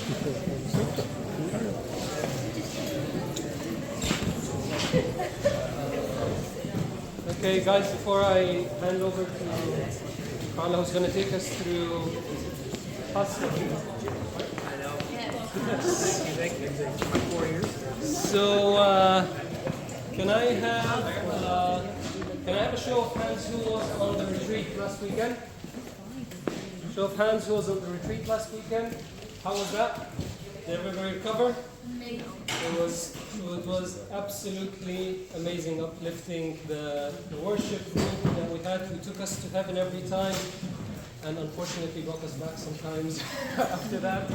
Okay, guys, before I hand over to Carla, who's going to take us through pasta. Thank you. 4 years. So, can I have a show of hands who was on the retreat last weekend? Show of hands who was on the retreat last weekend. How was that? Did everybody recover? It was absolutely amazing, uplifting. The worship group that we had, who took us to heaven every time, and unfortunately brought us back sometimes after that.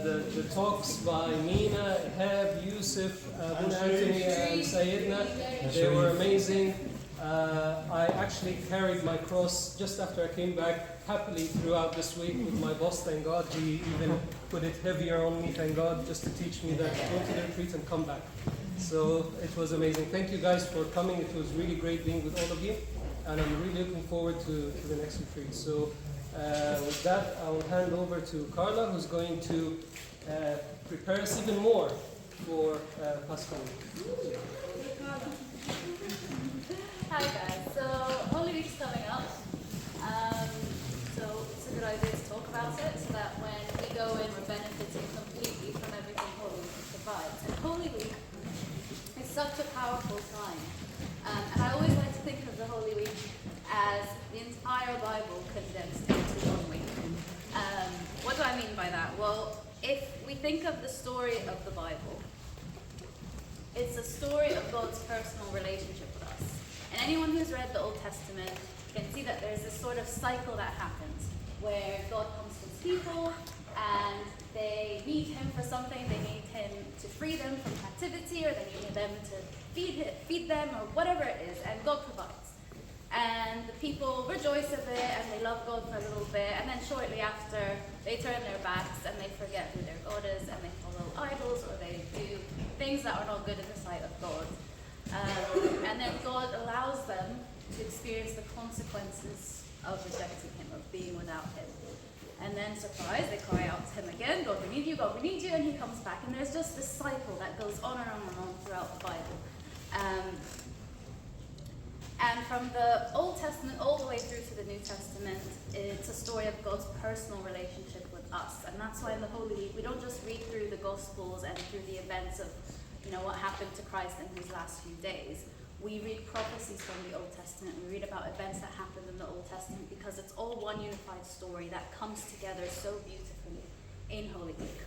The talks by Mina, Heb, Yusuf, Abu Anthony, and Sayyidina, they were amazing. I actually carried my cross just after I came back happily throughout this week with my boss, thank God. He even put it heavier on me, thank God, just to teach me that go to the retreat and come back. So it was amazing. Thank you guys for coming. It was really great being with all of you. And I'm really looking forward to the next retreat. So with that, I'll hand over to Carla, who's going to prepare us even more for Pascha Week. Hi guys, so Holy Week's coming up, so it's a good idea to talk about it so that when we go in we're benefiting completely from everything Holy Week provides. And Holy Week is such a powerful time, and I always like to think of the Holy Week as the entire Bible condensed into 1 week. What do I mean by that? Well, if we think of the story of the Bible, it's a story of God's personal relationship with us. And anyone who's read the Old Testament can see that there's this sort of cycle that happens where God comes to his people and they need him for something. They need him to free them from captivity, or they need them to feed them, or whatever it is, and God provides. And the people rejoice a bit and they love God for a little bit, and then shortly after they turn their backs and they forget who their God is and they follow idols, or they do things that are not good in the sight of God. And then God allows them to experience the consequences of rejecting him, of being without him. And then, surprise, they cry out to him again, God, we need you, God, we need you, and he comes back. And there's just this cycle that goes on and on and on throughout the Bible. And from the Old Testament all the way through to the New Testament, it's a story of God's personal relationship with us. And that's why in the Holy Week, we don't just read through the Gospels and through the events of what happened to Christ in his last few days. We read prophecies from the Old Testament. We read about events that happened in the Old Testament because it's all one unified story that comes together so beautifully in Holy Week.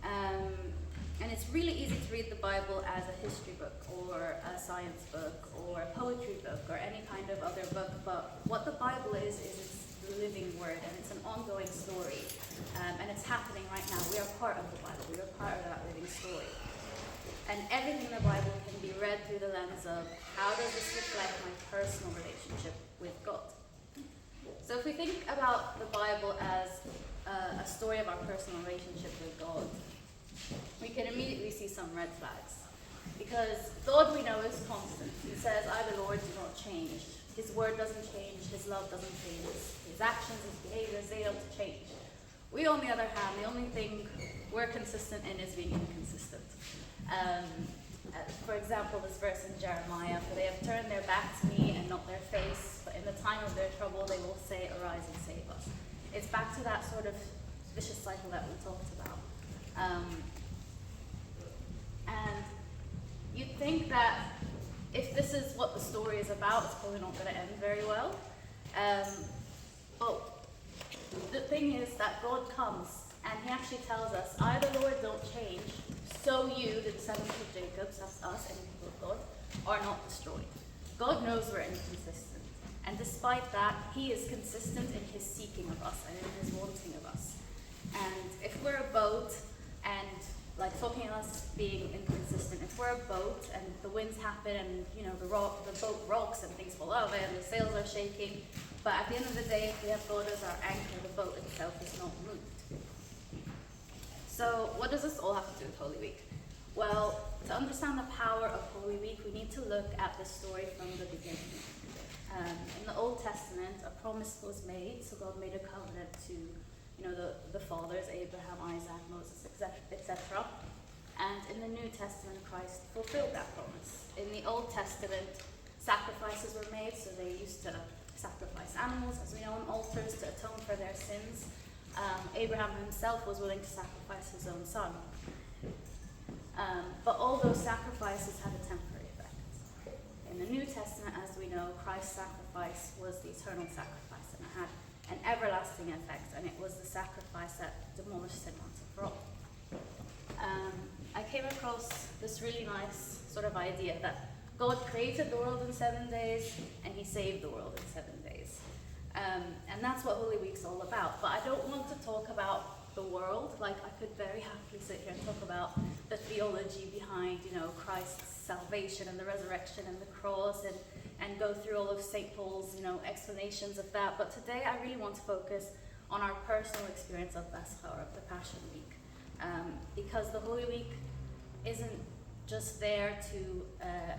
And it's really easy to read the Bible as a history book or a science book or a poetry book or any kind of other book, but what the Bible is it's the living word, and it's an ongoing story, and it's happening right now. We are part of the Bible. We are part of that living story. And everything in the Bible can be read through the lens of how does this reflect my personal relationship with God? So if we think about the Bible as a story of our personal relationship with God, we can immediately see some red flags. Because God, we know, is constant. He says, I, the Lord, do not change. His word doesn't change. His love doesn't change. His actions, his behaviors, they don't change. We, on the other hand, the only thing we're consistent in is being inconsistent. For example, this verse in Jeremiah, for they have turned their back to me and not their face, but in the time of their trouble they will say, arise and save us. It's back to that sort of vicious cycle that we talked about. And you'd think that if this is what the story is about, it's probably not going to end very well. But the thing is that God comes and he actually tells us, I, the Lord, don't change, so you, the descendants of Jacob, that's us, and the people of God, are not destroyed. God knows we're inconsistent. And despite that, he is consistent in his seeking of us and in his wanting of us. And if we're a boat, and like talking about us being inconsistent, if we're a boat and the winds happen and the boat rocks and things fall over and the sails are shaking, but at the end of the day, if we have God as our anchor, the boat itself is not moved. So what does this all have to do with Holy Week? Well, to understand the power of Holy Week, we need to look at the story from the beginning. In the Old Testament, a promise was made, so God made a covenant to the fathers, Abraham, Isaac, Moses, etc. And in the New Testament, Christ fulfilled that promise. In the Old Testament, sacrifices were made, so they used to sacrifice animals, as we know, on altars to atone for their sins. Abraham himself was willing to sacrifice his own son. But all those sacrifices had a temporary effect. In the New Testament, as we know, Christ's sacrifice was the eternal sacrifice, and it had an everlasting effect, and it was the sacrifice that demolished sin once and for all. I came across this really nice sort of idea that God created the world in 7 days, and he saved the world in 7 days. And that's what Holy Week's all about. But I don't want to talk about the world. Like, I could very happily sit here and talk about the theology behind, Christ's salvation and the resurrection and the cross, and go through all of St. Paul's, explanations of that. But today I really want to focus on our personal experience of Pascha, or of the Passion Week. Because the Holy Week isn't just there to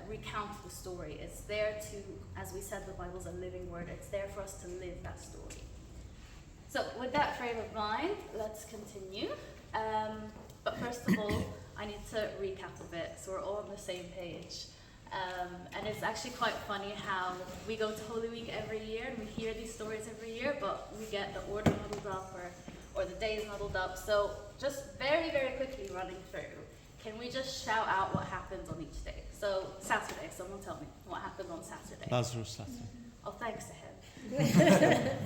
recount the story. It's there to, as we said, the Bible's a living word. It's there for us to live that story. So with that frame of mind, let's continue. But first of all, I need to recap a bit so we're all on the same page. And it's actually quite funny how we go to Holy Week every year and we hear these stories every year, but we get the order muddled up or the days muddled up. So just very, very quickly running through, can we just shout out what happens on each day? So Saturday, someone tell me what happened on Saturday. Lazarus Saturday. Oh, thanks to him.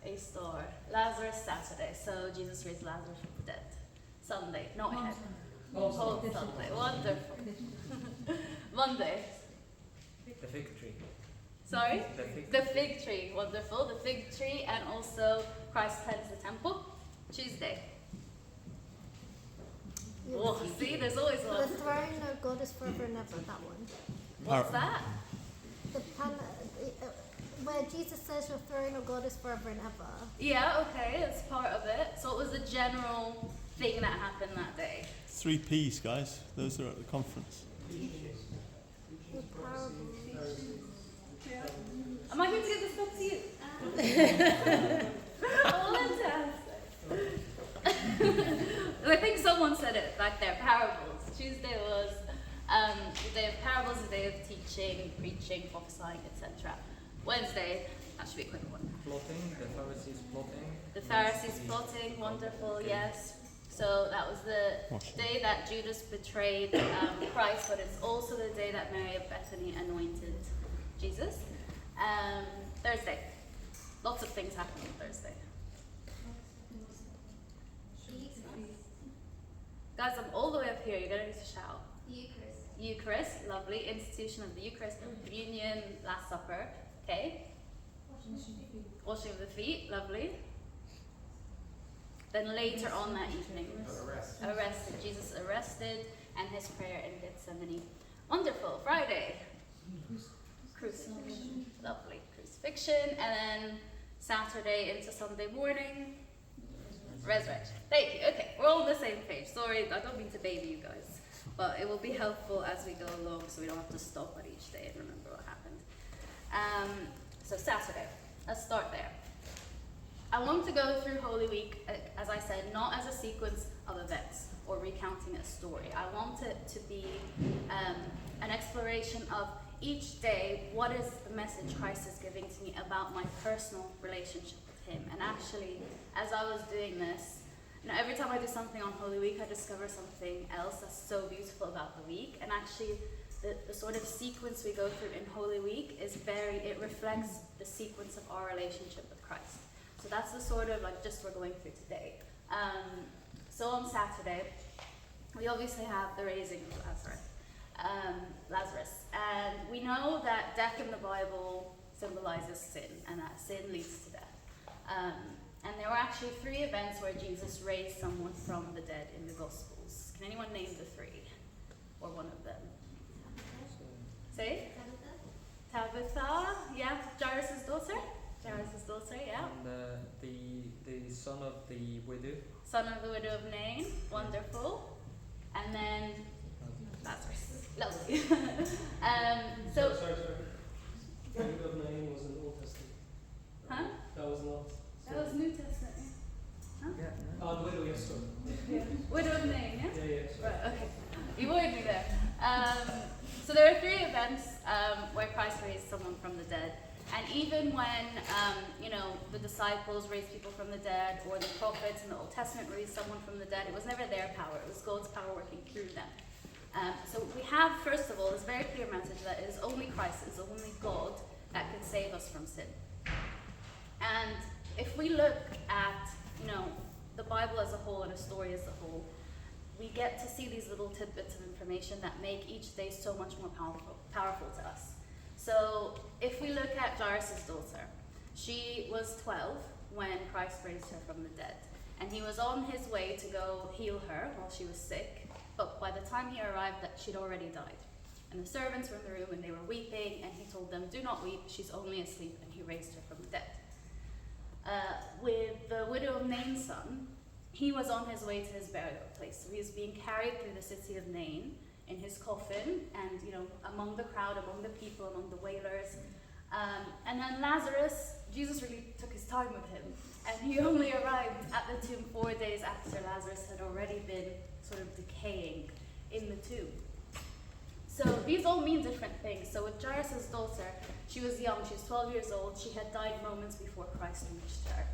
A star. Lazarus Saturday. So Jesus raised Lazarus from the dead. Sunday, not ahead. Oh, Sunday. Wonderful. Monday. The fig tree. Sorry? The fig The fig tree. Wonderful. The fig tree, and also Christ cleansed the temple. Tuesday. Oh, see, there's always The one. throne of God is forever and ever, that one. What's that? Where Jesus says your throne of God is forever and ever. Yeah, okay, that's part of it. So it was a general thing that happened that day. 3 P's, guys. Those are at the conference. The parables. Am I going to give this book to you? I wanted to answer. I think someone said it back there, parables. Tuesday was the day of parables, the day of teaching, preaching, prophesying, etc. Wednesday, that should be a quick one. plotting, the Pharisees plotting. The Pharisees plotting, wonderful, yes. So that was the Washing. day that Judas betrayed Christ, but it's also the day that Mary of Bethany anointed Jesus. Thursday, lots of things happen on Thursday. Guys, I'm all the way up here, you're gonna need to shout. Eucharist. Eucharist, lovely. Institution of the Eucharist, communion, Last Supper, okay. Washing of the feet, lovely. Then later on that evening, arrested. Jesus arrested, and his prayer in Gethsemane. Wonderful. Friday, crucifixion, lovely. Crucifixion, and then Saturday into Sunday morning, resurrection. Thank you. Okay, we're all on the same page. Sorry, I don't mean to baby you guys, but it will be helpful as we go along, so we don't have to stop at each day and remember what happened. So Saturday, let's start there. I want to go through Holy Week, as I said, not as a sequence of events or recounting a story. I want it to be an exploration of each day, what is the message Christ is giving to me about my personal relationship with him. And actually, as I was doing this, every time I do something on Holy Week, I discover something else that's so beautiful about the week. And actually, the sort of sequence we go through in Holy Week it reflects the sequence of our relationship with Christ. So that's the sort of just we're going through today. So on Saturday, we obviously have the raising of Lazarus. And we know that death in the Bible symbolizes sin, and that sin leads to death. And there were actually 3 events where Jesus raised someone from the dead in the Gospels. Can anyone name the 3? Or one of them? Say? Tabitha, yeah, Jairus' daughter. Jairus' daughter, yeah. And the son of the widow. Son of the widow of Nain, wonderful. And then Lazarus, lovely. So, Sorry. The widow of Nain was in the Old Testament. huh? That was not. That was New Testament. Yeah. Oh, the widow, yes, sorry. Yeah. Widow of Nain, yeah? Yeah, yeah, sorry. Right, okay. You worried me there. So there are three events where Christ raised someone from the dead. And even when, the disciples raised people from the dead, or the prophets in the Old Testament raised someone from the dead, it was never their power. It was God's power working through them. So we have, first of all, this very clear message that it is only Christ, it is only God that can save us from sin. And if we look at, the Bible as a whole and a story as a whole, we get to see these little tidbits of information that make each day so much more powerful to us. So if we look at Jairus' daughter, she was 12 when Christ raised her from the dead. And he was on his way to go heal her while she was sick, but by the time he arrived, she'd already died. And the servants were in the room and they were weeping, and he told them, "Do not weep, she's only asleep," and he raised her from the dead. With the widow of Nain's son, he was on his way to his burial place. So he was being carried through the city of Nain in his coffin, and among the crowd, among the people, among the wailers. And then Lazarus, Jesus really took his time with him, and he only arrived at the tomb 4 days after Lazarus had already been sort of decaying in the tomb. So these all mean different things. So with Jairus' daughter, she was young, she was 12 years old, she had died moments before Christ reached her.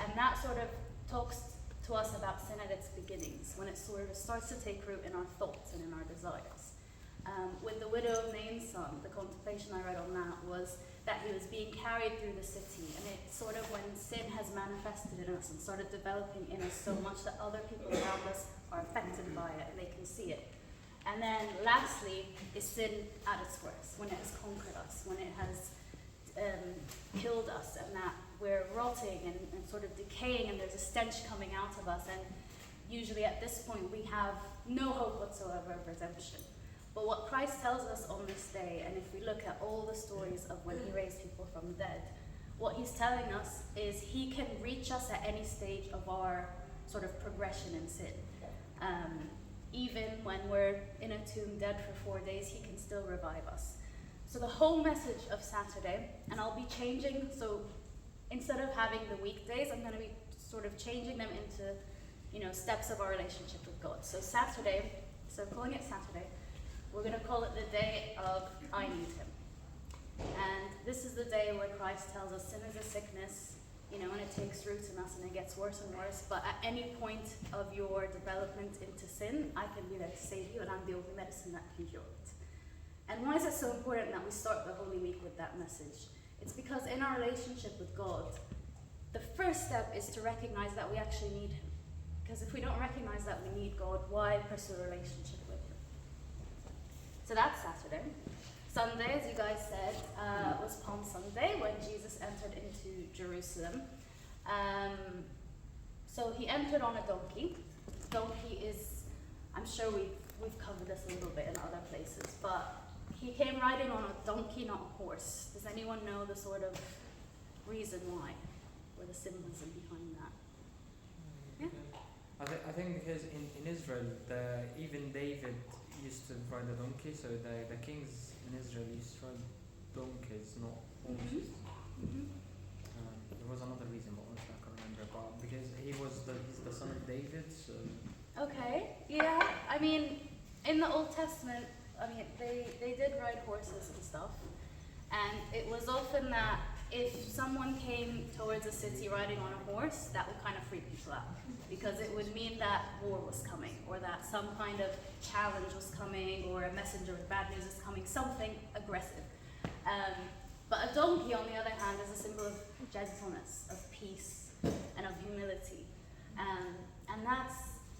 And that sort of talks to us about sin at its beginnings, when it sort of starts to take root in our thoughts and in our desires. With the widow of Nain's son, the contemplation I read on that was that he was being carried through the city, and it's sort of when sin has manifested in us and started developing in us so much that other people around us are affected by it and they can see it. And then lastly is sin at its worst, when it has conquered us, when it has killed us, and that we're rotting and sort of decaying, and there's a stench coming out of us, and usually at this point we have no hope whatsoever of redemption. But what Christ tells us on this day, and if we look at all the stories of when he raised people from the dead, what he's telling us is he can reach us at any stage of our sort of progression in sin. Even when we're in a tomb dead for 4 days, he can still revive us. So the whole message of Saturday, and I'll be changing, so instead of having the weekdays, I'm going to be sort of changing them into, steps of our relationship with God. So Saturday, so calling it Saturday, we're going to call it the day of I need him. And this is the day where Christ tells us sin is a sickness, and it takes root in us and it gets worse and worse. But at any point of your development into sin, I can be there to save you, and I'm the only medicine that can cure it. And why is it so important that we start the Holy Week with that message? It's because in our relationship with God, the first step is to recognize that we actually need him. Because if we don't recognize that we need God, why pursue a relationship with him? So that's Saturday. Sunday, as you guys said, was Palm Sunday, when Jesus entered into Jerusalem. So he entered on a donkey. Donkey is, I'm sure we've covered this a little bit in other places, but he came riding on a donkey, not a horse. Does anyone know the sort of reason why, or the symbolism behind that? Yeah? I think because in Israel, even David used to ride a donkey, so the kings in Israel used to ride donkeys, not horses. Mm-hmm. There was another reason, but honestly I can't remember. But because he's the son of David, so. Okay, yeah. I mean, in the Old Testament, they did ride horses and stuff, and it was often that if someone came towards a city riding on a horse, that would kind of freak people out, because it would mean that war was coming, or that some kind of challenge was coming, or a messenger with bad news is coming, something aggressive. But a donkey, on the other hand, is a symbol of gentleness, of peace, and of humility. And that's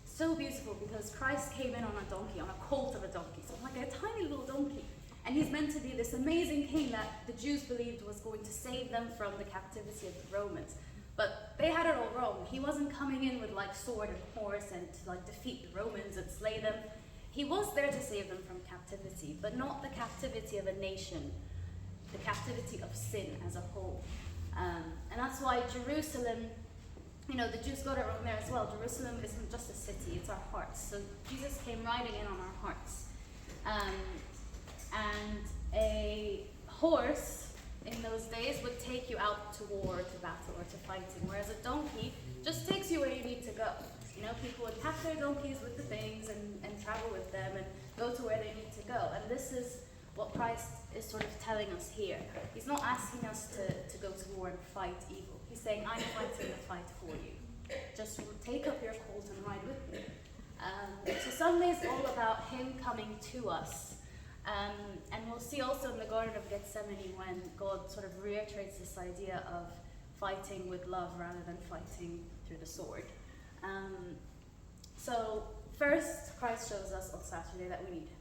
so beautiful, because Christ came in on a donkey, on a colt of a donkey, so like a tiny little donkey. And he's meant to be this amazing king that the Jews believed was going to save them from the captivity of the Romans. But they had it all wrong. He wasn't coming in with like sword and horse and to like defeat the Romans and slay them. He was there to save them from captivity, but not the captivity of a nation, the captivity of sin as a whole. And that's why Jerusalem, the Jews got it wrong there as well. Jerusalem isn't just a city, it's our hearts. So Jesus came riding in on our hearts. And a horse in those days would take you out to war, to battle, or to fighting, whereas a donkey just takes you where you need go. You know, people would pack their donkeys with the things and travel with them and go to where they need to go. And this is what Christ is sort of telling us here. He's not asking us to go to war and fight evil. He's saying, I'm fighting the fight for you. Just take up your colt and ride with me. So Sunday is all about him coming to us. And we'll see also in the Garden of Gethsemane when God sort of reiterates this idea of fighting with love rather than fighting through the sword. So first, Christ shows us on Saturday that we need him.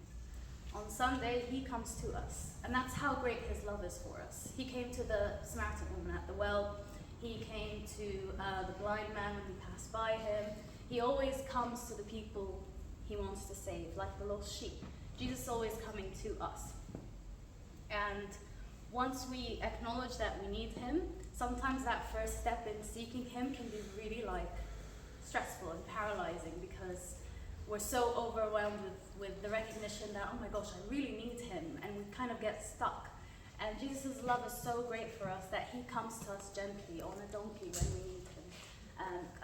On Sunday, he comes to us. And that's how great his love is for us. He came to the Samaritan woman at the well. He came to the blind man when he passed by him. He always comes to the people he wants to save, like the lost sheep. Jesus is always coming to us. And once we acknowledge that we need him, sometimes that first step in seeking him can be really stressful and paralyzing because we're so overwhelmed with the recognition that, oh my gosh, I really need him, and we kind of get stuck. And Jesus' love is so great for us that he comes to us gently on a donkey when we need him.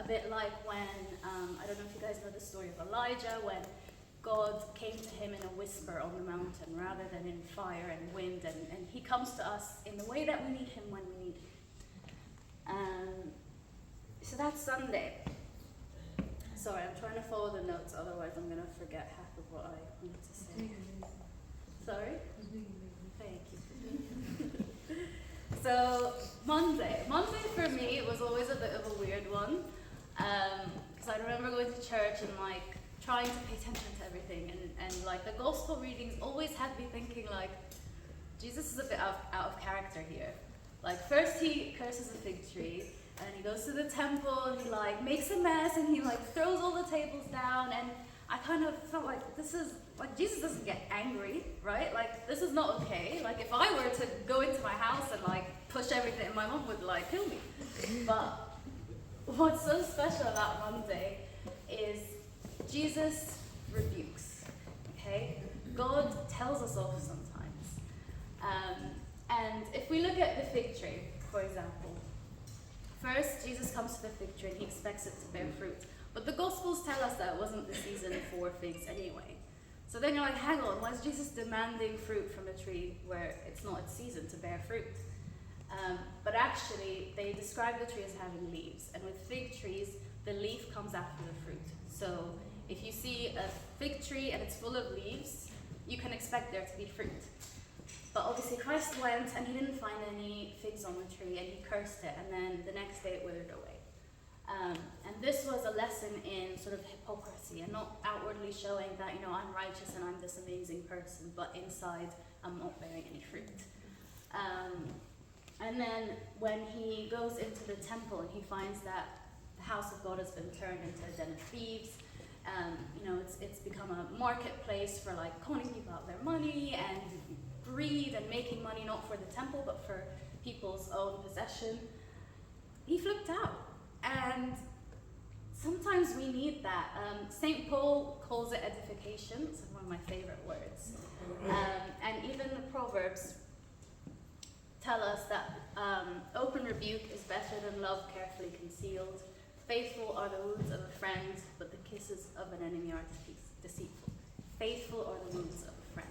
A bit like when, I don't know if you guys know the story of Elijah, when God came to him in a whisper on the mountain rather than in fire and wind, and he comes to us in the way that we need him when we need him. So that's Sunday. Sorry, I'm trying to follow the notes, otherwise I'm going to forget half of what I wanted to say. Sorry? Thank you. So, Monday. Monday for me was always a bit of a weird one. Because I remember going to church and trying to pay attention to everything. And the gospel readings always had me thinking Jesus is a bit out of character here. First he curses a fig tree. And he goes to the temple and he makes a mess and he throws all the tables down, and I kind of felt this is Jesus doesn't get angry, right? This is not okay. If I were to go into my house and push everything, my mom would kill me. But what's so special about Monday is Jesus rebukes. Okay, God tells us off sometimes. And if we look at the fig tree, for example. First, Jesus comes to the fig tree and he expects it to bear fruit. But the Gospels tell us that it wasn't the season for figs anyway. So then you're hang on, why is Jesus demanding fruit from a tree where it's not its season to bear fruit? But actually, they describe the tree as having leaves. And with fig trees, the leaf comes after the fruit. So if you see a fig tree and it's full of leaves, you can expect there to be fruit. But obviously Christ went and he didn't find any figs on the tree and he cursed it, and then the next day it withered away. And this was a lesson in sort of hypocrisy and not outwardly showing that, I'm righteous and I'm this amazing person, but inside I'm not bearing any fruit. And then when he goes into the temple and he finds that the house of God has been turned into a den of thieves, it's become a marketplace for conning people out their money and greed and making money not for the temple but for people's own possession, he flipped out. And sometimes we need that. St. Paul calls it edification. It's one of my favorite words. And even the Proverbs tell us that open rebuke is better than love carefully concealed. Faithful are the wounds of a friend, but the kisses of an enemy are deceitful. Faithful are the wounds of a friend.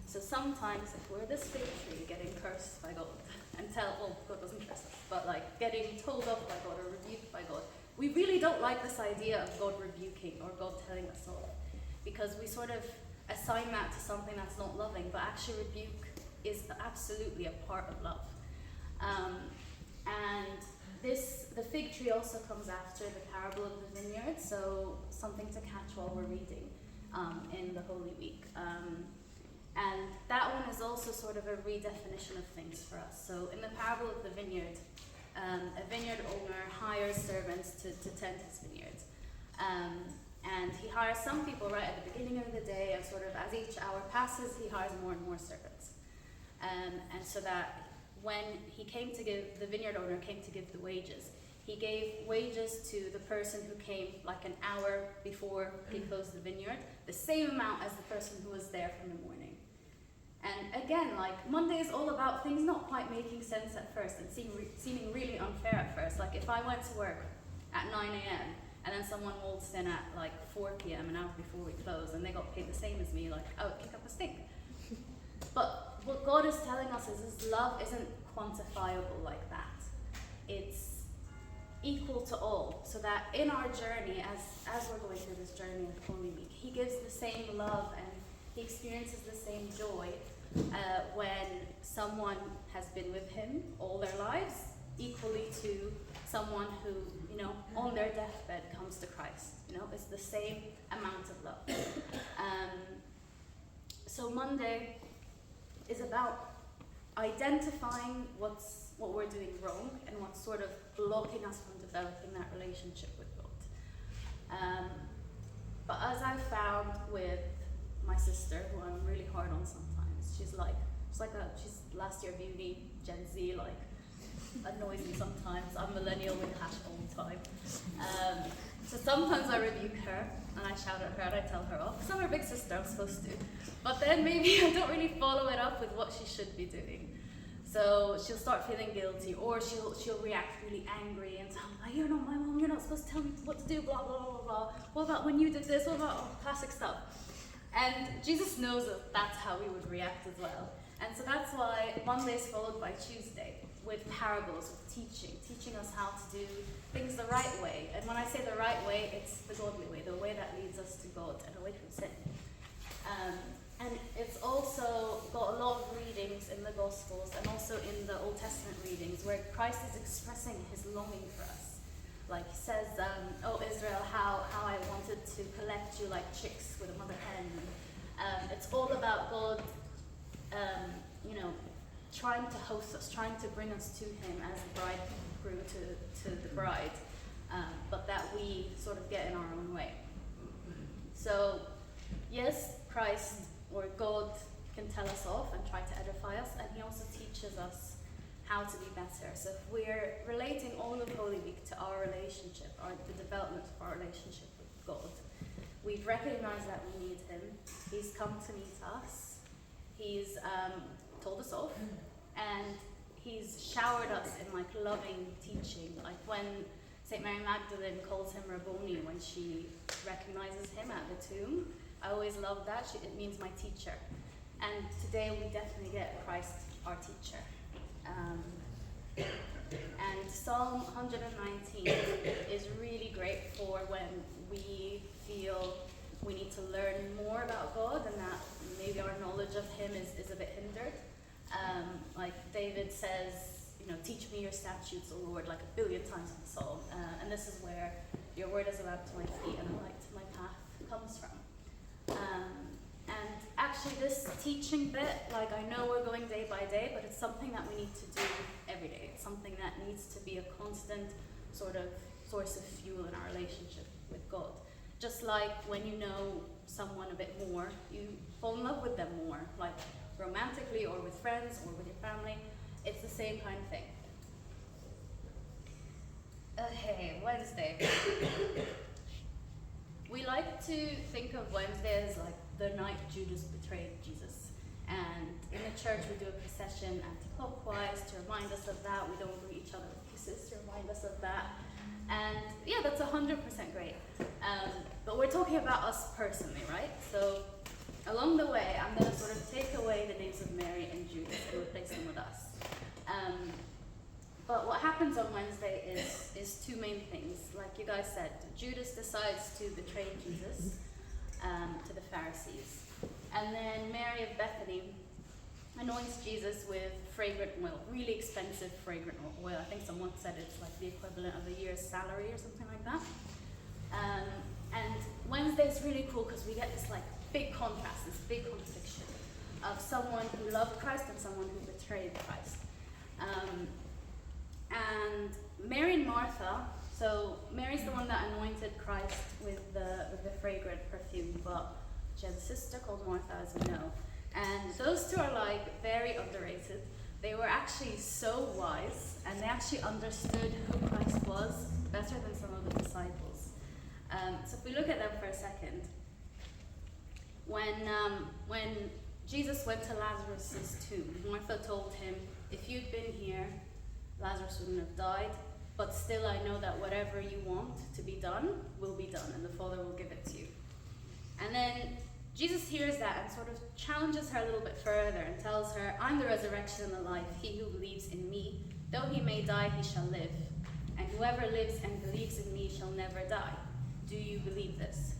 So sometimes if we're this fig tree getting cursed by God, God doesn't curse us, but getting told off by God or rebuked by God, we really don't like this idea of God rebuking or God telling us off, because we sort of assign that to something that's not loving, but actually rebuke is absolutely a part of love. And the fig tree also comes after the parable of the vineyard, so something to catch while we're reading in the Holy Week. And that one is also sort of a redefinition of things for us. So in the parable of the vineyard, a vineyard owner hires servants to tend his vineyard. And he hires some people right at the beginning of the day, and sort of as each hour passes, he hires more and more servants. And so that when the vineyard owner came to give the wages, he gave wages to the person who came an hour before he closed the vineyard, the same amount as the person who was there from the morning. And again, Monday is all about things not quite making sense at first and seeming really unfair at first. If I went to work at 9 a.m. and then someone waltzed in at like 4 p.m. an hour before we closed, and they got paid the same as me, like I would kick up a stink. But what God is telling us is His love isn't quantifiable like that. It's equal to all, so that in our journey, as we're going through this journey of Holy Week, He gives the same love and He experiences the same joy when someone has been with Him all their lives, equally to someone who, you know, on their deathbed comes to Christ. You know, it's the same amount of love. So Monday is about identifying what we're doing wrong and what's sort of blocking us from developing that relationship with God. But as I've found with my sister, who I'm really hard on sometimes, she's last year of uni, Gen Z, like annoys me sometimes. I'm millennial with hash all the time. So sometimes I rebuke her and I shout at her and I tell her off, because I'm her big sister, I'm supposed to. But then maybe I don't really follow it up with what she should be doing. So she'll start feeling guilty, or she'll react really angry and tell me, like, you're not my mom, you're not supposed to tell me what to do, blah, blah, blah, blah. What about when you did this? What about classic stuff? And Jesus knows that that's how we would react as well. And so that's why Monday is followed by Tuesday, with parables, with teaching us how to do things the right way. And when I say the right way, it's the godly way, the way that leads us to God and away from sin. And it's also got a lot of readings in the Gospels and also in the Old Testament readings where Christ is expressing His longing for us. Like He says, oh Israel, how I wanted to collect you like chicks with a mother hen. It's all about God, you know, trying to host us, trying to bring us to Him as the bridegroom to the bride, but that we sort of get in our own way. So, yes, Christ or God can tell us off and try to edify us, and He also teaches us how to be better. So if we're relating all of Holy Week to our relationship, or the development of our relationship with God, we've recognized that we need Him. He's come to meet us. He's told us off, and He's showered us in like loving teaching. Like when St. Mary Magdalene calls Him Rabboni when she recognizes Him at the tomb. I always love that. It means my teacher. And today we definitely get Christ, our teacher. And Psalm 119 is really great for when we feel we need to learn more about God and that maybe our knowledge of Him is a bit hindered. Like David says, you know, teach me your statutes, O Lord, like 1 billion times in the Psalm. And this is where your word is a lamp to my feet and a light to my path comes from. And actually this teaching bit, like I know we're going day by day, but it's something that we need to do every day. It's something that needs to be a constant sort of source of fuel in our relationship with God. Just like when you know someone a bit more, you fall in love with them more, like romantically or with friends or with your family. It's the same kind of thing. Okay, Wednesday. We like to think of Wednesday as like the night Judas betrayed Jesus. And in the church we do a procession anti-clockwise to remind us of that. We don't greet each other with kisses to remind us of that. And yeah, that's 100% great. But we're talking about us personally, right? So along the way, I'm going to sort of take away the names of Mary and Judas and replace them with us. But what happens on Wednesday is two main things. Like you guys said, Judas decides to betray Jesus to the Pharisees. And then Mary of Bethany anoints Jesus with fragrant oil, really expensive fragrant oil. I think someone said it's like the equivalent of a year's salary or something like that. And Wednesday is really cool because we get this like big contrast, this big contradiction of someone who loved Christ and someone who betrayed Christ. And Mary and Martha, so Mary's the one that anointed Christ with the fragrant perfume, but she has a sister called Martha, as we know. And those two are like very underrated. They were actually so wise, and they actually understood who Christ was better than some of the disciples. So if we look at them for a second, when Jesus went to Lazarus' tomb, Martha told him, if you'd been here, Lazarus wouldn't have died. but still I know that whatever you want to be done will be done, and the Father will give it to you. And then Jesus hears that and sort of challenges her a little bit further and tells her, I'm the resurrection and the life. He who believes in me, though he may die, he shall live. And whoever lives and believes in me shall never die. Do you believe this?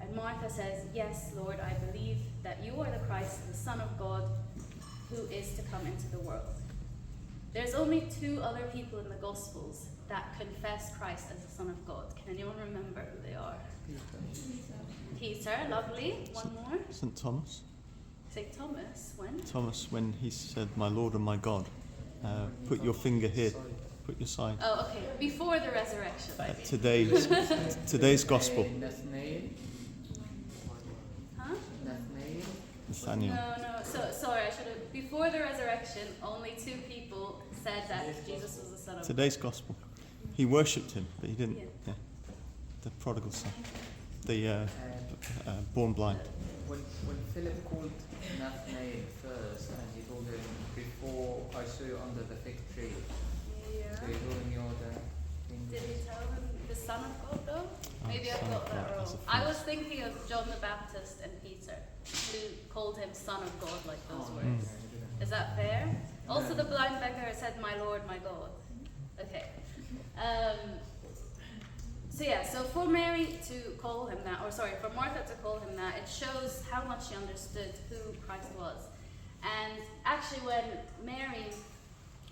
And Martha says, yes, Lord, I believe that you are the Christ, the Son of God, who is to come into the world. There's only 2 other people in the Gospels that confess Christ as the Son of God. Can anyone remember who they are? Peter, lovely. One more. St. Thomas. St. Thomas, when? Thomas, when he said, my Lord and my God, put your finger here, put your sign. Oh, okay. Before the resurrection. Today's Gospel. Nathanael. Huh? Nathaniel. No. So, sorry, I should have. Before the resurrection, only 2 people said that Jesus was the Son of God. Today's Gospel. He worshipped him, but he didn't. Yeah. Yeah. The prodigal son. The born blind. When Philip called Nathanael first, and he told him, before I saw you under the fig tree, Yeah. so he told him you're the Did he tell him the Son of God though? Maybe I've Son of got that God as wrong. a I prince. was thinking of John the Baptist and Peter, who called him Son of God, like those Oh, words. yeah. Is that fair? Also, the blind beggar said, my Lord, my God. Okay. So for Mary to call him that, for Martha to call him that, it shows how much she understood who Christ was. And actually when Mary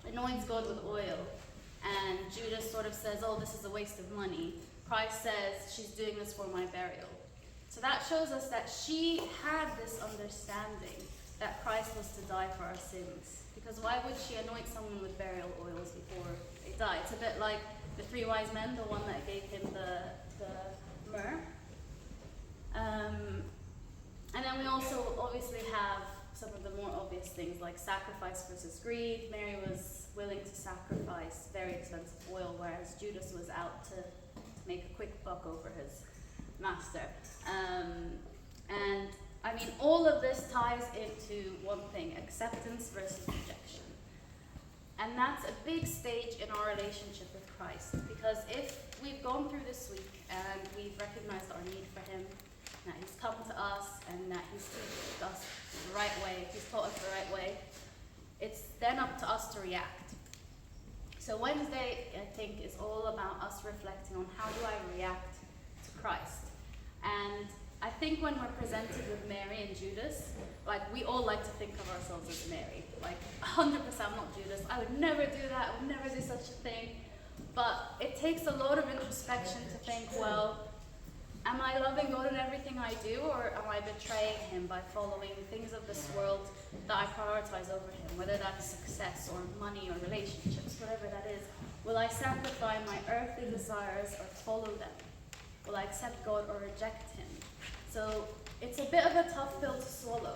anoints God with oil, and Judas sort of says, oh, this is a waste of money, Christ says, she's doing this for my burial. So that shows us that she had this understanding that Christ was to die for our sins. Because why would she anoint someone with burial oils before they die? It's a bit like the 3 wise men, the one that gave him the myrrh. And then we also obviously have some of the more obvious things like sacrifice versus greed. Mary was willing to sacrifice very expensive oil, whereas Judas was out to make a quick buck over his master. And I mean, all of this ties into one thing: acceptance versus rejection. And that's a big stage in our relationship with Christ, because if we've gone through this week and we've recognized our need for him, that he's come to us and that he's taught us the right way, he's taught us the right way, it's then up to us to react. So Wednesday, I think, is all about us reflecting on how do I react to Christ. And I think when we're presented with Mary and Judas, like, we all like to think of ourselves as Mary. Like, 100% not Judas. I would never do that. I would never do such a thing. But it takes a lot of introspection to think, well, am I loving God in everything I do, or am I betraying him by following things of this world that I prioritize over him, whether that's success or money or relationships, whatever that is? Will I sacrifice my earthly desires or follow them? Will I accept God or reject him? So it's a bit of a tough pill to swallow,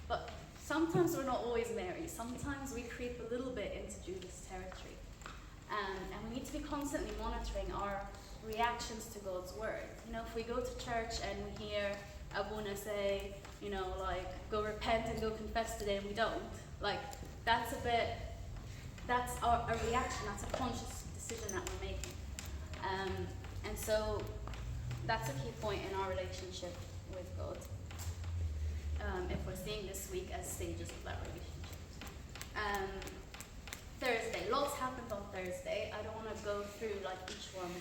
but sometimes we're not always Mary. Sometimes we creep a little bit into Judas territory. And we need to be constantly monitoring our reactions to God's word. You know, if we go to church and we hear Abuna say, you know, like, go repent and go confess today, and we don't, like, that's a reaction, that's a conscious decision that we're making. And so that's a key point in our relationship with God, if we're seeing this week as stages of that relationship. Thursday, lots happened on Thursday. I don't want to go through like each one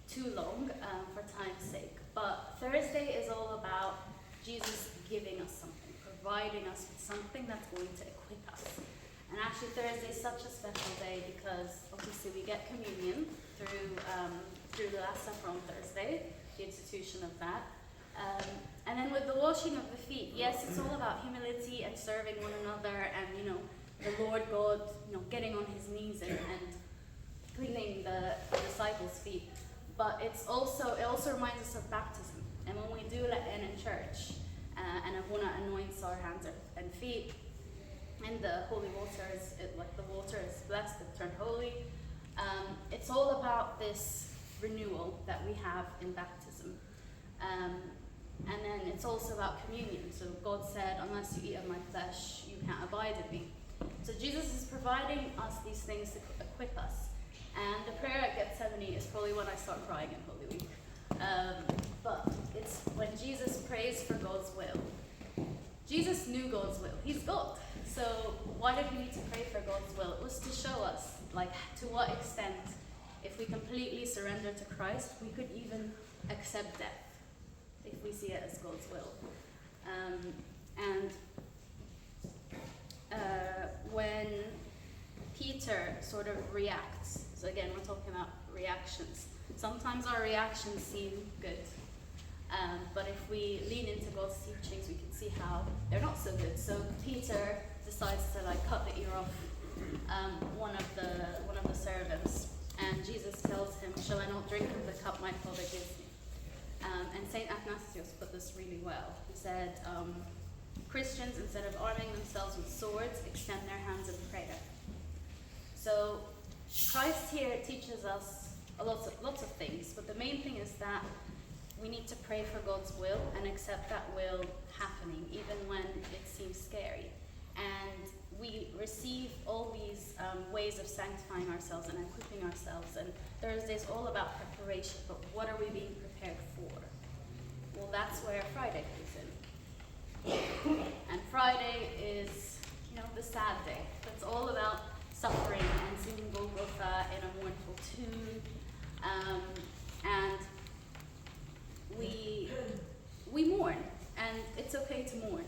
too long for time's sake, but Thursday is all about Jesus giving us something, providing us with something that's going to equip us. And actually Thursday is such a special day because obviously we get communion through the Last Supper on Thursday, the institution of that. And then with the washing of the feet, yes, it's all about humility and serving one another, and, you know, the Lord God, you know, getting on his knees and cleaning the disciples' feet. But it also reminds us of baptism. And when we do let in church, and Abuna anoints our hands and feet, and the holy water the water is blessed and turned holy, it's all about this renewal that we have in baptism. And then it's also about communion. So God said, unless you eat of my flesh, you can't abide in me. So Jesus is providing us these things to equip us. And the prayer at Gethsemane is probably when I start crying in Holy Week. But it's when Jesus prays for God's will. Jesus knew God's will. He's God. So why did he need to pray for God's will? It was to show us, like, to what extent, if we completely surrender to Christ, we could even accept death, if we see it as God's will. When Peter sort of reacts, so again, we're talking about reactions. Sometimes our reactions seem good, but if we lean into God's teachings, we can see how they're not so good. So Peter decides to cut the ear off one of the servants, and Jesus tells him, "Shall I not drink of the cup my Father gives me?" And Saint Athanasius put this really well. He said, Christians, instead of arming themselves with swords, extend their hands in prayer. So Christ here teaches us lots of things, but the main thing is that we need to pray for God's will and accept that will happening, even when it seems scary. And we receive all these ways of sanctifying ourselves and equipping ourselves. And Thursday is all about preparation, but what are we being prepared for? Well, that's where Friday comes in. And Friday is, the sad day. It's all about suffering and singing Golgotha in a mournful tune. And we mourn, and it's okay to mourn.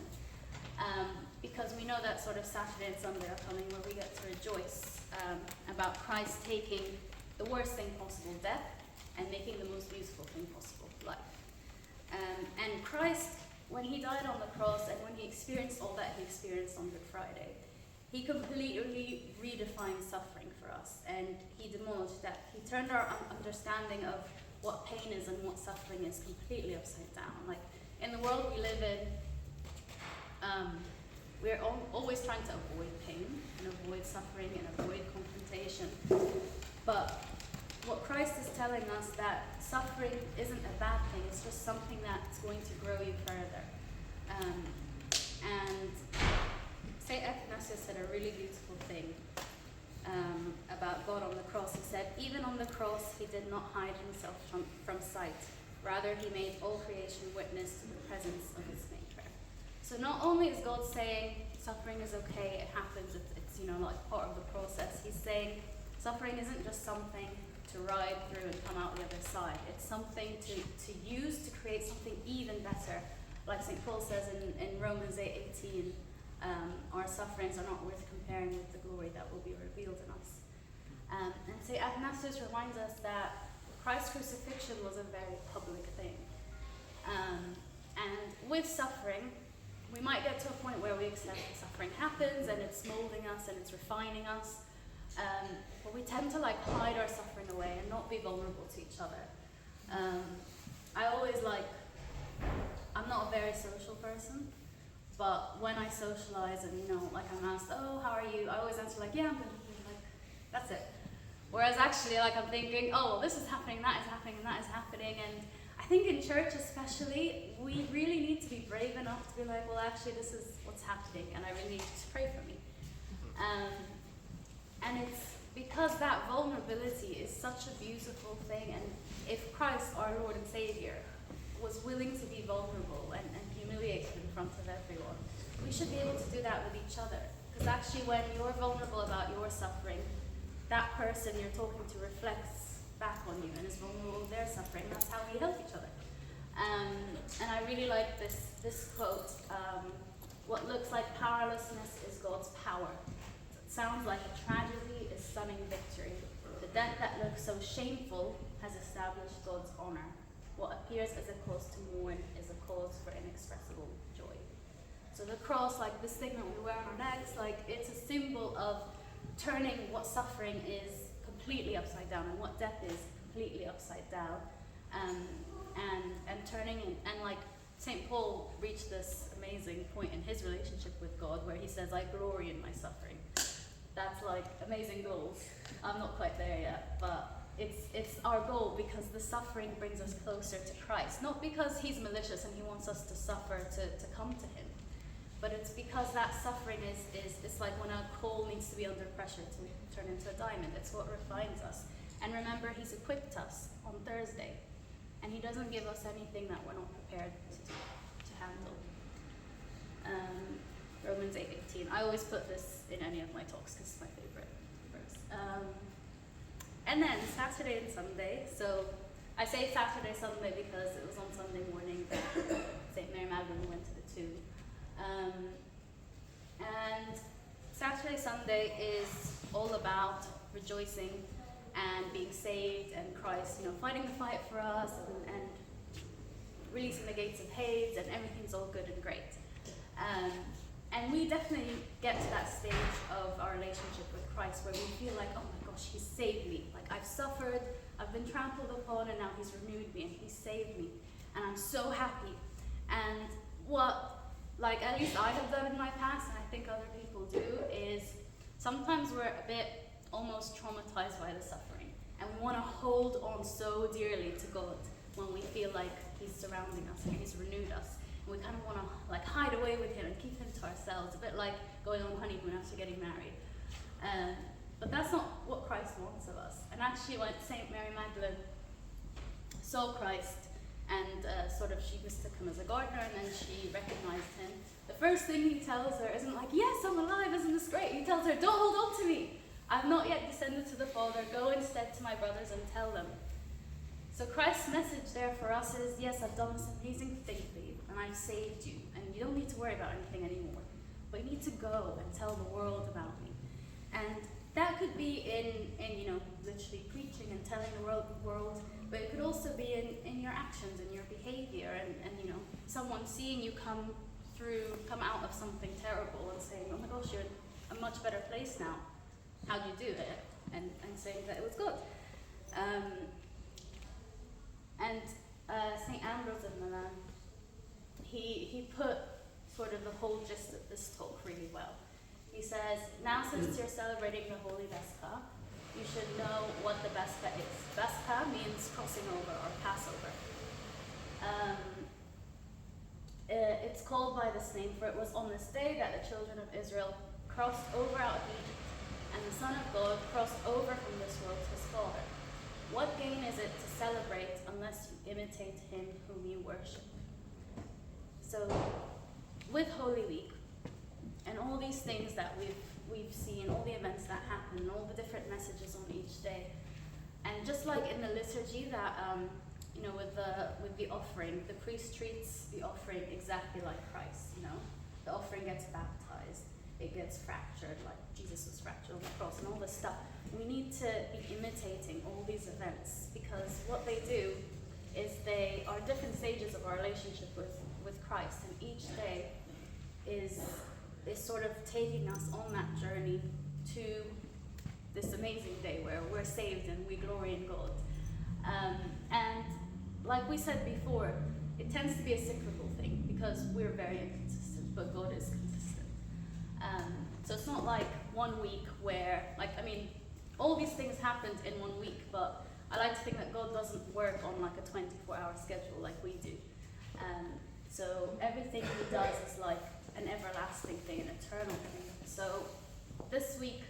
Because we know that sort of Saturday and Sunday are coming where we get to rejoice about Christ taking the worst thing possible, death, and making the most beautiful thing possible, life. And Christ, when he died on the cross and when he experienced all that he experienced on Good Friday, he completely redefined suffering for us, and he demolished death. He turned our understanding of what pain is and what suffering is completely upside down. Like, in the world we live in, we're always trying to avoid pain and avoid suffering and avoid confrontation. But what Christ is telling us, that suffering isn't a bad thing, it's just something that's going to grow you further. And St. Athanasius said a really beautiful thing about God on the cross. He said, even on the cross, he did not hide himself from sight. Rather, he made all creation witness to the presence of his maker. So not only is God saying suffering is okay, it happens, it's part of the process. He's saying suffering isn't just something to ride through and come out the other side. It's something to use to create something even better. Like St. Paul says in Romans 8:18, our sufferings are not worth comparing with the glory that will be revealed in us. And St. Athanasius reminds us that Christ's crucifixion was a very public thing. And with suffering, we might get to a point where we accept that suffering happens and it's molding us and it's refining us. But we tend to hide our suffering away and not be vulnerable to each other. I'm not a very social person, but when I socialize and I'm asked, oh, how are you? I always answer yeah, I'm good. That's it. Whereas actually I'm thinking, oh, well, this is happening, that is happening, and that is happening. And I think in church especially, we really need to be brave enough to be well, actually, this is what's happening, and I really need you to pray for me. And it's because that vulnerability is such a beautiful thing, and if Christ, our Lord and Savior, was willing to be vulnerable and humiliated in front of everyone, we should be able to do that with each other. Because actually when you're vulnerable about your suffering, that person you're talking to reflects back on you and is vulnerable with their suffering. That's how we help each other. And I really like this quote, what looks like powerlessness is God's power. It sounds like a tragedy is stunning victory. The death that looks so shameful has established God's honor. What appears as a cause to mourn is a cause for inexpressible joy. So the cross, this thing that we wear on our necks, it's a symbol of turning what suffering is completely upside down and what death is completely upside down. And turning and St. Paul reached this amazing point in his relationship with God where he says, I glory in my suffering. That's amazing goals. I'm not quite there yet, but it's our goal because the suffering brings us closer to Christ. Not because he's malicious and he wants us to suffer to come to him, but it's because that suffering is it's like when a coal needs to be under pressure to turn into a diamond. It's what refines us. And remember, he's equipped us on Thursday, and he doesn't give us anything that we're not prepared to handle. Romans 8:18. I always put this in any of my talks because it's my favorite verse. And then Saturday and Sunday. So I say Saturday, Sunday because it was on Sunday morning that St. Mary Magdalene went to the tomb. And Saturday, Sunday is all about rejoicing and being saved, and Christ, fighting the fight for us, and releasing the gates of Hades, and everything's all good and great. And we definitely get to that stage of our relationship with Christ where we feel like, oh my gosh, he's saved me. Like, I've suffered, I've been trampled upon, and now he's renewed me and he's saved me. And I'm so happy. And what, at least I have done in my past, and I think other people do, is sometimes we're a bit almost traumatized by the suffering. And we want to hold on so dearly to God when we feel like he's surrounding us and he's renewed us. We kind of want to hide away with him and keep him to ourselves, a bit like going on honeymoon after getting married. But that's not what Christ wants of us. And actually, when St. Mary Magdalene saw Christ and she mistook him as a gardener, and then she recognized him, the first thing he tells her isn't like, yes, I'm alive, isn't this great? He tells her, don't hold on to me. I've not yet descended to the Father. Go instead to my brothers and tell them. So Christ's message there for us is, yes, I've done this amazing thing for you, and I've saved you, and you don't need to worry about anything anymore. But you need to go and tell the world about me. And that could be in literally preaching and telling the world, but it could also be in your actions and your behavior, and someone seeing you come out of something terrible and saying, oh my gosh, you're in a much better place now. How'd you do it? And saying that it was good. And St. Ambrose of Milan, he put sort of the whole gist of this talk really well. He says, now since you're celebrating the Holy Vesper, you should know what the Vesper is. Vesper means crossing over or Passover. It's called by this name, for it was on this day that the children of Israel crossed over out of Egypt, and the Son of God crossed over from this world to his Father. What gain is it to celebrate unless you imitate him whom you worship? So, with Holy Week, and all these things that we've seen, all the events that happen, and all the different messages on each day, and just like in the liturgy that, with the offering, the priest treats the offering exactly like Christ, The offering gets baptized, it gets fractured, like Jesus was fractured on the cross, and all this stuff. We need to be imitating all these events, because what they do is they are different stages of our relationship with Christ, and each day is sort of taking us on that journey to this amazing day where we're saved and we glory in God. And like we said before, it tends to be a cyclical thing because we're very inconsistent, but God is consistent. So it's not like 1 week where, all these things happened in 1 week, but I like to think that God doesn't work on like a 24-hour schedule like we do. So everything he does is like an everlasting thing, an eternal thing. So this week,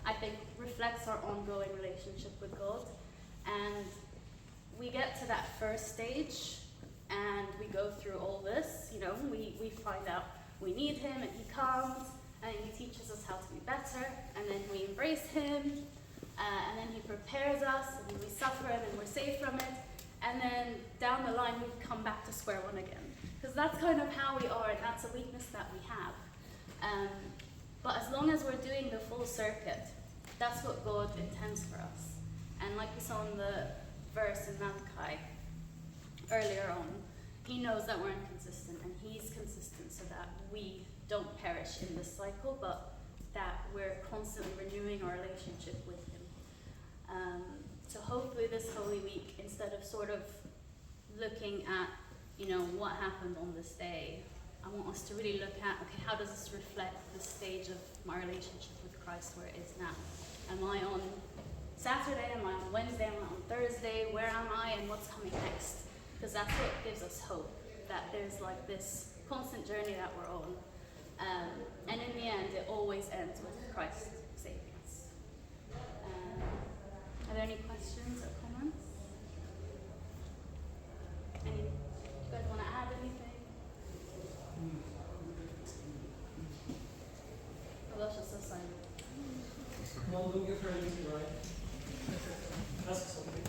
I think, reflects our ongoing relationship with God. And we get to that first stage, and we go through all this, we find out we need him, and he comes, and he teaches us how to be better, and then we embrace him, and then he prepares us, and then we suffer, and then we're saved from it, and then down the line we come back to square one again. Because that's kind of how we are, and that's a weakness that we have. But as long as we're doing the full circuit, that's what God intends for us. And like we saw in the verse in Malachi earlier on, he knows that we're inconsistent, and he's consistent so that we don't perish in this cycle, but that we're constantly renewing our relationship with him. So hopefully this Holy Week, instead of sort of looking at, what happened on this day, I want us to really look at, okay, how does this reflect the stage of my relationship with Christ where it is now? Am I on Saturday? Am I on Wednesday? Am I on Thursday? Where am I, and what's coming next? Because that's what gives us hope, that there's like this constant journey that we're on. And in the end, it always ends with Christ saving us. Are there any questions or comments? Any, you guys want to add anything? Oh, that's just so silent. No, don't give her anything, right? Ask something.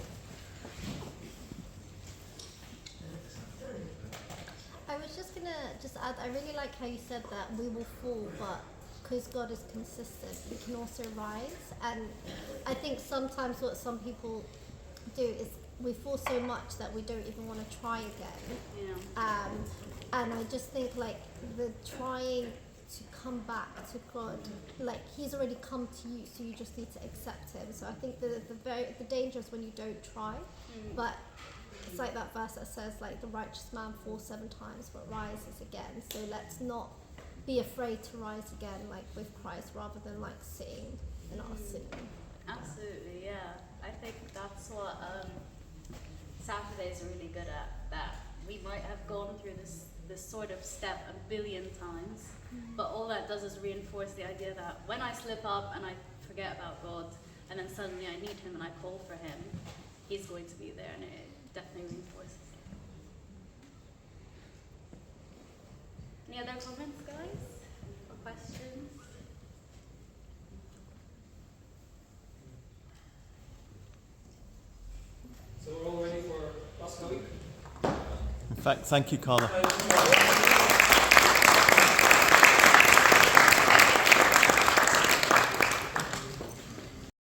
I was just gonna add. I really like how you said that we will fall, but because God is consistent, we can also rise. And I think sometimes what some people do is we fall so much that we don't even want to try again. Yeah. And I just think like the trying to come back to God, like He's already come to you, so you just need to accept Him. So I think the danger is when you don't try, but it's like that verse that says like the righteous man falls 7 times but rises again. So let's not be afraid to rise again, like with Christ, rather than like sitting in our sin. Absolutely, yeah. I think that's what Saturdays are really good at. That we might have gone through this sort of step a billion times, but all that does is reinforce the idea that when I slip up and I forget about God, and then suddenly I need Him and I call for Him, He's going to be there, and it definitely reinforces it. Any other comments, guys? Or questions? So we're all ready for Pascal week? In fact, thank you, Carla. Thank you.